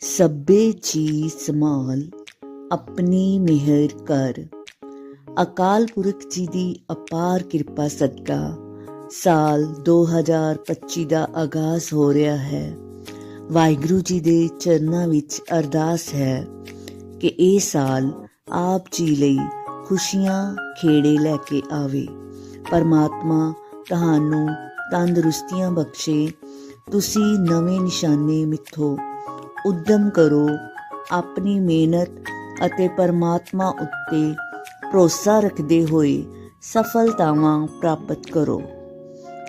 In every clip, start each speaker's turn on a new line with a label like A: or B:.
A: ਸਭੇ ਜੀ ਸੰਭਾਲ ਆਪਣੀ ਮਿਹਰ ਕਰ। ਅਕਾਲ ਪੁਰਖ ਜੀ ਦੀ ਅਪਾਰ ਕਿਰਪਾ ਸਦਕਾ ਸਾਲ 2025 ਦਾ ਆਗਾਜ਼ ਹੋ ਰਿਹਾ ਹੈ। ਵਾਹਿਗੁਰੂ ਜੀ ਦੇ ਚਰਨਾਂ ਵਿੱਚ ਅਰਦਾਸ ਹੈ ਕਿ ਇਹ ਸਾਲ ਆਪ ਜੀ ਲਈ ਖੁਸ਼ੀਆਂ ਖੇੜੇ ਲੈ ਕੇ ਆਵੇ। ਪਰਮਾਤਮਾ ਤੁਹਾਨੂੰ ਤੰਦਰੁਸਤੀਆਂ ਬਖਸ਼ੇ। ਤੁਸੀਂ ਨਵੇਂ ਨਿਸ਼ਾਨੇ ਮਿੱਥੋ, ਉਦਮ ਕਰੋ, ਆਪਣੀ ਮਿਹਨਤ ਅਤੇ ਪਰਮਾਤਮਾ ਉੱਤੇ ਭਰੋਸਾ ਰੱਖਦੇ ਹੋਏ ਸਫਲਤਾਵਾਂ ਪ੍ਰਾਪਤ ਕਰੋ।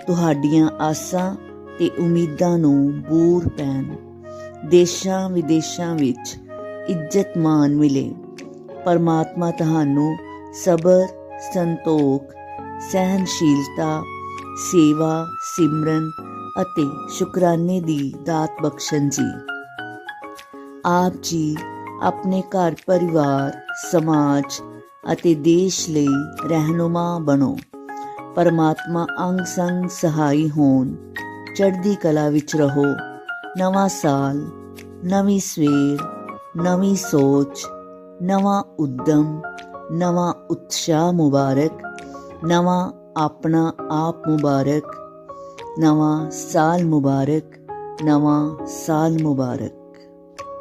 A: ਤੁਹਾਡੀਆਂ ਆਸਾਂ ਤੇ ਉਮੀਦਾਂ ਨੂੰ ਬੂਰ ਪੈਣ। ਦੇਸ਼ਾਂ ਵਿਦੇਸ਼ਾਂ ਵਿੱਚ ਇੱਜ਼ਤ ਮਾਣ ਮਿਲੇ। ਪਰਮਾਤਮਾ ਤੁਹਾਨੂੰ ਸਬਰ, ਸੰਤੋਖ, ਸਹਿਨਸ਼ੀਲਤਾ, ਸੇਵਾ, ਸਿਮਰਨ ਅਤੇ ਸ਼ੁਕਰਾਨੇ ਦੀ ਦਾਤ ਬਖਸ਼ਣ ਜੀ। ਆਪ ਜੀ ਆਪਣੇ ਘਰ ਪਰਿਵਾਰ, ਸਮਾਜ ਅਤੇ ਦੇਸ਼ ਲਈ ਰਹਿਨੁਮਾ ਬਣੋ। ਪਰਮਾਤਮਾ ਅੰਗ ਸੰਗ ਸਹਾਈ ਹੋਣ। ਚੜ੍ਹਦੀ ਕਲਾ ਵਿੱਚ ਰਹੋ। ਨਵਾਂ ਸਾਲ, ਨਵੀਂ ਸਵੇਰ, ਨਵੀਂ ਸੋਚ, ਨਵਾਂ ਉਦਮ, ਨਵਾਂ ਉਤਸ਼ਾਹ ਮੁਬਾਰਕ। ਨਵਾਂ ਆਪਣਾ ਆਪ ਮੁਬਾਰਕ। ਨਵਾਂ ਸਾਲ ਮੁਬਾਰਕ। ਨਵਾਂ ਸਾਲ ਮੁਬਾਰਕ।